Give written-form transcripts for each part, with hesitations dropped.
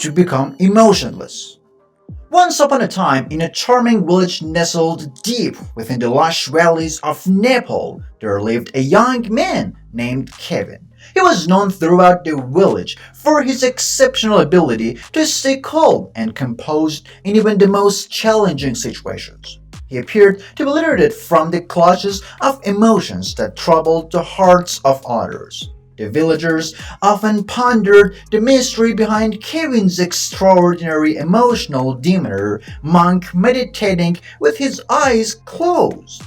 to become emotionless. Once upon a time, in a charming village nestled deep within the lush valleys of Nepal, there lived a young man named Kevin. He was known throughout the village for his exceptional ability to stay calm and composed in even the most challenging situations. He appeared to be liberated from the clutches of emotions that troubled the hearts of others. The villagers often pondered the mystery behind Kevin's extraordinary emotional demeanor, monk meditating with his eyes closed.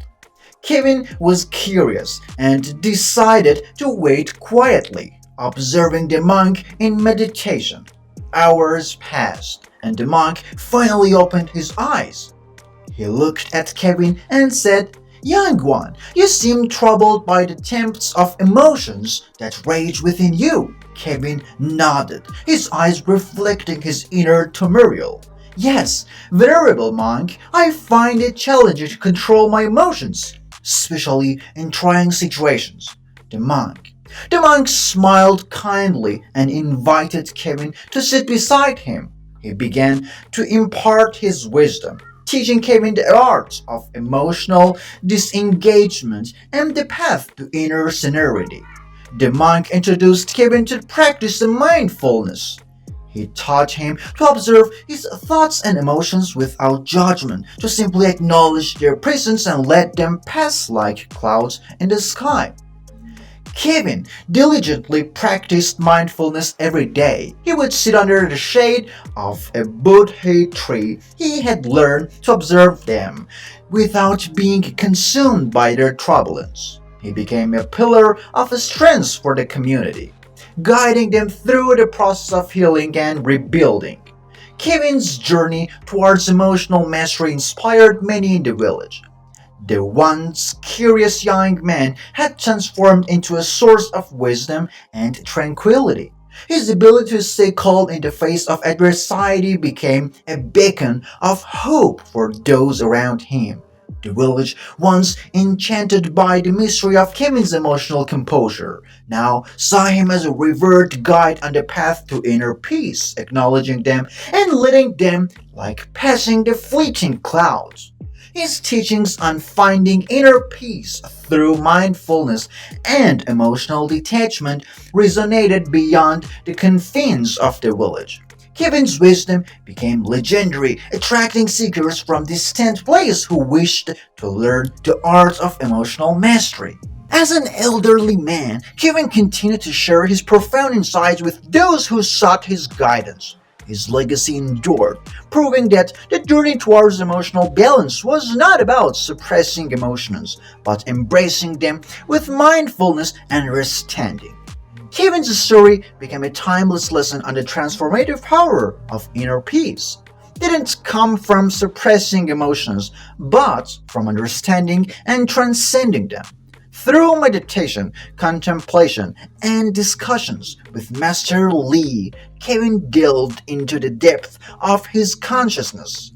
Kevin was curious and decided to wait quietly, observing the monk in meditation. Hours passed, and the monk finally opened his eyes. He looked at Kevin and said, "Young one, you seem troubled by the tempests of emotions that rage within you." Kevin nodded, his eyes reflecting his inner turmoil. "Yes, venerable monk, I find it challenging to control my emotions, especially in trying situations." The monk. The monk smiled kindly and invited Kevin to sit beside him. He began to impart his wisdom, teaching Kevin the art of emotional disengagement and the path to inner serenity. The monk introduced Kevin to the practice of mindfulness. He taught him to observe his thoughts and emotions without judgment, to simply acknowledge their presence and let them pass like clouds in the sky. Kevin diligently practiced mindfulness every day. He would sit under the shade of a Buddhist tree. He had learned to observe them without being consumed by their turbulence. He became a pillar of strength for the community, guiding them through the process of healing and rebuilding. Kevin's journey towards emotional mastery inspired many in the village. The once curious young man had transformed into a source of wisdom and tranquility. His ability to stay calm in the face of adversity became a beacon of hope for those around him. The village, once enchanted by the mystery of Kevin's emotional composure, now saw him as a revered guide on the path to inner peace, acknowledging them and leading them like passing the fleeting clouds. His teachings on finding inner peace through mindfulness and emotional detachment resonated beyond the confines of the village. Kevin's wisdom became legendary, attracting seekers from distant places who wished to learn the art of emotional mastery. As an elderly man, Kevin continued to share his profound insights with those who sought his guidance. His legacy endured, proving that the journey towards emotional balance was not about suppressing emotions, but embracing them with mindfulness and understanding. Kevin's story became a timeless lesson on the transformative power of inner peace. It didn't come from suppressing emotions, but from understanding and transcending them. Through meditation, contemplation, and discussions with Master Lee, Kevin delved into the depth of his consciousness.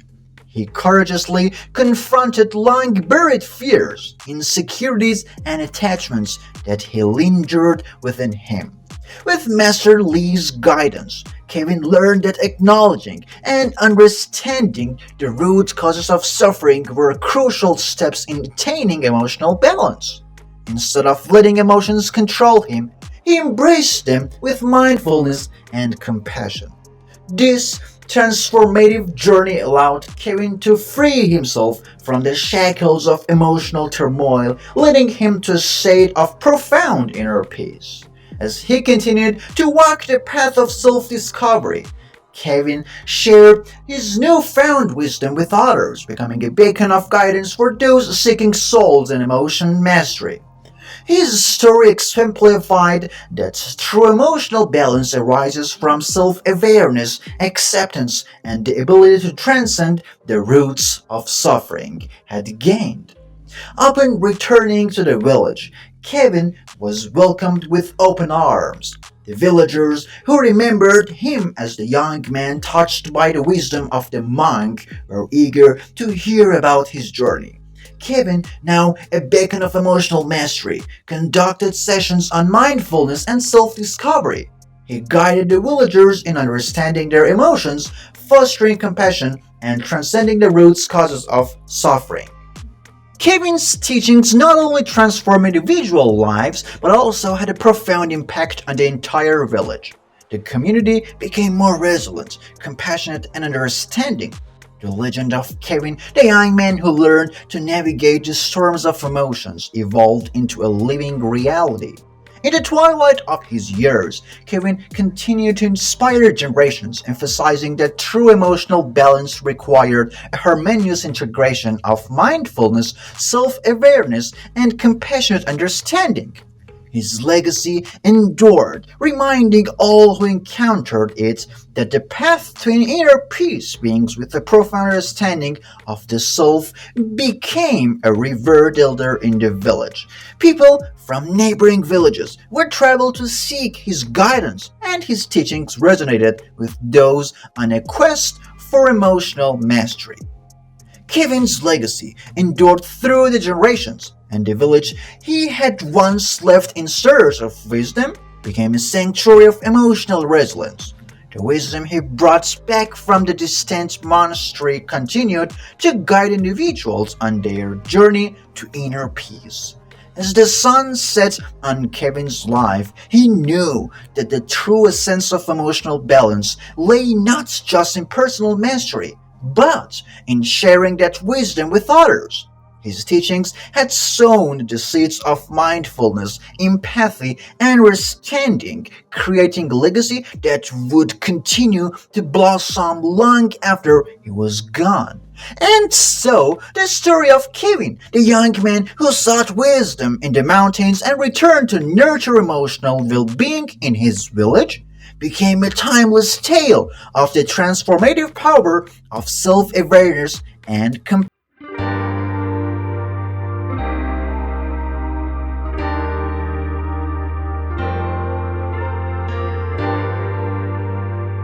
He courageously confronted long buried fears, insecurities, and attachments that he lingered within him. With Master Lee's guidance, Kevin learned that acknowledging and understanding the root causes of suffering were crucial steps in attaining emotional balance. Instead of letting emotions control him, he embraced them with mindfulness and compassion. This transformative journey allowed Kevin to free himself from the shackles of emotional turmoil, leading him to a state of profound inner peace. As he continued to walk the path of self-discovery, Kevin shared his newfound wisdom with others, becoming a beacon of guidance for those seeking souls and emotion mastery. His story exemplified that true emotional balance arises from self awareness, acceptance, and the ability to transcend the roots of suffering had gained. Upon returning to the village, Kevin was welcomed with open arms. The villagers, who remembered him as the young man touched by the wisdom of the monk, were eager to hear about his journey. Kevin, now a beacon of emotional mastery, conducted sessions on mindfulness and self discovery. He guided the villagers in understanding their emotions, fostering compassion, and transcending the root causes of suffering. Kevin's teachings not only transformed individual lives but also had a profound impact on the entire village. The community became more resilient, compassionate, and understanding. The legend of Kevin, the young man who learned to navigate the storms of emotions, evolved into a living reality. In the twilight of his years, Kevin continued to inspire generations, emphasizing that true emotional balance required a harmonious integration of mindfulness, self awareness, and compassionate understanding. His legacy endured, reminding all who encountered it that the path to an inner peace begins with a profound understanding of the self became a revered elder in the village. People from neighboring villages would travel to seek his guidance, and his teachings resonated with those on a quest for emotional mastery. Kevin's legacy endured through the generations, and the village he had once left in search of wisdom became a sanctuary of emotional resilience. The wisdom he brought back from the distant monastery continued to guide individuals on their journey to inner peace. As the sun set on Kevin's life, he knew that the true essence of emotional balance lay not just in personal mastery, but in sharing that wisdom with others. His teachings had sown the seeds of mindfulness, empathy, and understanding, creating a legacy that would continue to blossom long after he was gone. And so, the story of Kevin, the young man who sought wisdom in the mountains and returned to nurture emotional well being in his village, became a timeless tale of the transformative power of self awareness and compassion.